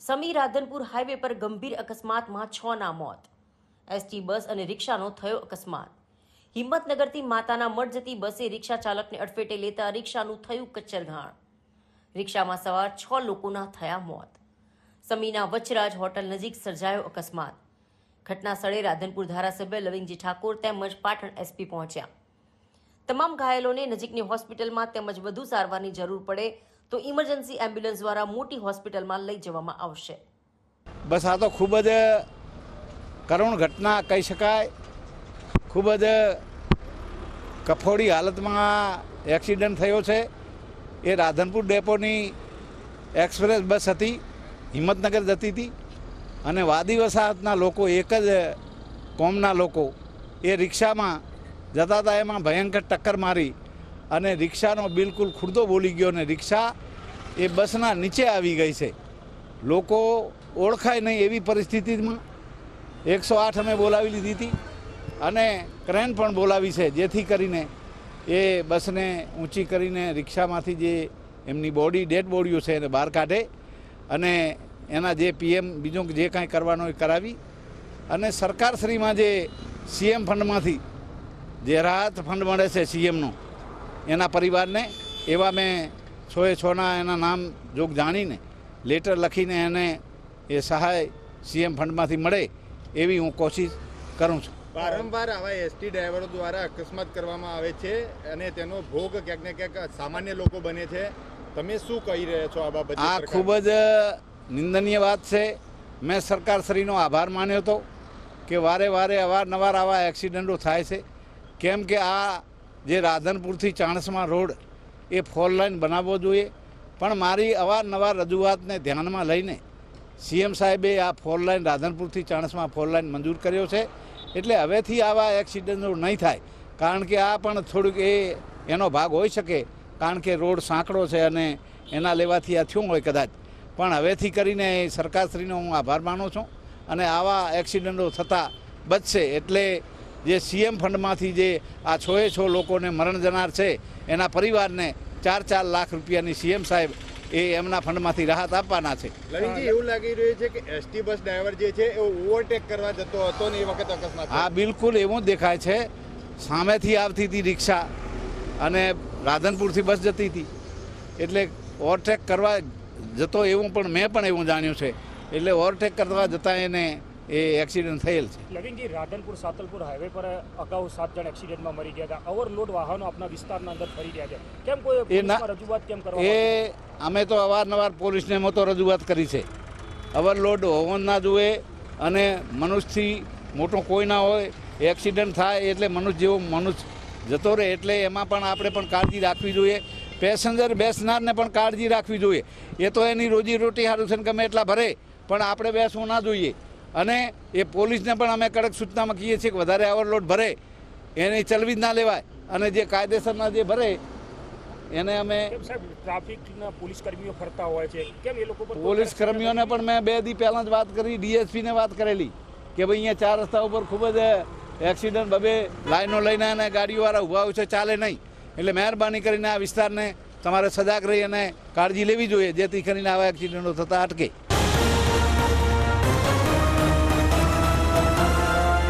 સમી Radhanpur highway પર ગંભીર અકસ્માતમાં 6ના મોત. એસટી બસ અને રિક્ષાનો થયો અકસ્માત. હિંમતનગરથી માતાના મઢ જતી બસે રિક્ષા ચાલકને અડફેટે લેતા રિક્ષાનું થયું કચ્ચરઘાણ. રિક્ષામાં સવાર 6 લોકોના થયા મોત. સમીના વચરાજ હોટલ નજીક સર્જાયો અકસ્માત. ઘટના સ્થળે રાધનપુર ધારાસભ્ય લવિંગજી ઠાકોર તેમજ પાટણ એસપી પહોંચ્યા. તમામ ઘાયલોને નજીકની હોસ્પિટલમાં તેમજ વધુ સારવારની જરૂર પડે તો ઇમરજન્સી એમ્બ્યુલન્સ દ્વારા મોટી હોસ્પિટલમાં લઈ જવામાં આવશે. બસ આ તો ખૂબ જ કરુણ ઘટના કહી શકાય. ખૂબ જ કફોડી હાલતમાં એક્સિડન્ટ થયો છે. એ રાધનપુર ડેપોની એક્સપ્રેસ બસ હતી, હિંમતનગર જતી હતી અને વાદી વસાહતના લોકો, એક જ કોમના લોકો એ રિક્ષામાં જતા હતા. એમાં ભયંકર ટક્કર મારી અને રિક્ષાનો બિલકુલ ખુરદો બોલી ગયો અને રિક્ષા એ બસના નીચે આવી ગઈ છે. લોકો ઓળખાય નહીં એવી પરિસ્થિતિમાં 108 અમે બોલાવી લીધી હતી અને ક્રેન પણ બોલાવી છે, જેથી કરીને એ બસને ઊંચી કરીને રિક્ષામાંથી જે એમની બોડી, ડેડ બોડીઓ છે એને બહાર કાઢે અને એના જે પીએમ બીજું જે કાંઈ કરવાનો એ કરાવી અને સરકારશ્રીમાં જે સીએમ ફંડમાંથી જે રાહત ફંડ મળે છે સીએમનો, એના પરિવારને એવા મેં 6ના એના નામ જોગ જાણીને લેટર લખીને એને એ સહાય સીએમ ફંડમાંથી મળે એવી હું કોશિશ કરું છું. વારંવાર આવા એસટી ડ્રાઈવરો દ્વારા અકસ્માત કરવામાં આવે છે અને તેનો ભોગ ક્યાંક ને ક્યાંક સામાન્ય લોકો બને છે. તમે શું કહી રહ્યા છો આ બાબતે? આ ખૂબ જ નિંદનીય વાત છે. મેં સરકારશ્રીનો આભાર માન્યો હતો કે વારે વારે અવારનવાર આવા એક્સિડન્ટો થાય છે. કેમ કે આ જે રાધનપુરથી ચાણસ્મા રોડ એ 4 લાઇન બનાવવો જોઈએ, પણ મારી અવારનવાર રજૂઆતને ધ્યાનમાં લઈને સીએમ સાહેબે આ 4 લાઇન રાધનપુરથી ચાણસ્મા 4 લાઇન મંજૂર કર્યો છે. એટલે હવેથી આવા એક્સિડન્ટો નહીં થાય, કારણ કે આ પણ થોડુંક એનો ભાગ હોઈ શકે, કારણ કે રોડ સાંકડો છે અને એના લેવાથી આ થયું હોય કદાચ. પણ હવેથી કરીને સરકારશ્રીનો હું આભાર માનું છું અને આવા એક્સિડન્ટો થતાં બચશે. એટલે જે સીએમ ફંડમાંથી જે આ 6 લોકોને મરણ જનાર છે એના પરિવારને 4 લાખ રૂપિયાની સીએમ સાહેબ એ એમના ફંડમાંથી રાહત આપવાના છે. લવિંગજી, એવું લાગી રહ્યું છે કે એસટી બસ ડ્રાઈવર જે છે એ ઓવરટેક કરવા જતો હતો ને એ વખત અકસ્માત. હા, બિલકુલ એવું જ દેખાય છે. સામેથી આવતી હતી રિક્ષા અને રાધનપુરથી બસ જતી હતી, એટલે ઓવરટેક કરવા જતો એવું પણ મેં પણ એવું જાણ્યું છે. એટલે ઓવરટેક કરવા જતાં એને એ એક્સિડન્ટ થયેલ છે. લવિંગજી, રાધનપુર સાતલપુર હાઈવે પર અગાઉ 7 જણ એક્સિડન્ટમાં મરી ગયા હતા. ઓવરલોડ વાહનો આપણા વિસ્તારના અંદર ફરી રહ્યા છે. કેમ કોઈ પોલીસમાં રજૂઆત કેમ કરવા? એ અમે તો અવારનવાર પોલીસને તો રજૂઆત કરી છે. ઓવરલોડ હોવો ના જોઈએ અને મનુષ્યથી મોટો કોઈ ના હોય. એક્સિડન્ટ થાય એટલે મનુષ્ય જેવો મનુષ્ય જતો રહે, એટલે એમાં પણ આપણે પણ કાળજી રાખવી જોઈએ. પેસેન્જર બેસનારને પણ કાળજી રાખવી જોઈએ. એ તો એની રોજીરોટી સારું છે ને ગમે એટલા ભરે, પણ આપણે બેસવું ના જોઈએ. અને એ પોલીસને પણ અમે કડક સૂચનામાં કહીએ છીએ કે વધારે ઓવરલોડ ભરે એને ચલવી જ ના લેવાય અને જે કાયદેસરના જે ભરે એને અમે ટ્રાફિકના પોલીસ કર્મીઓ ફરતા હોય છે, કેમ એ લોકો પોલીસ કર્મીઓને પણ મેં 2 દી પહેલાં જ વાત કરી, ડીએસપીને વાત કરેલી કે ભાઈ અહીંયા 4 રસ્તા ઉપર ખૂબ જ એક્સિડન્ટ બબે લાઈનો લઈને અને ગાડીઓવાળા ઊભા હોય છે, ચાલે નહીં. એટલે મહેરબાની કરીને આ વિસ્તારને તમારે સજાગ રહી અને કાળજી લેવી જોઈએ, જેથી કરીને આવા એક્સિડન્ટો થતાં અટકે.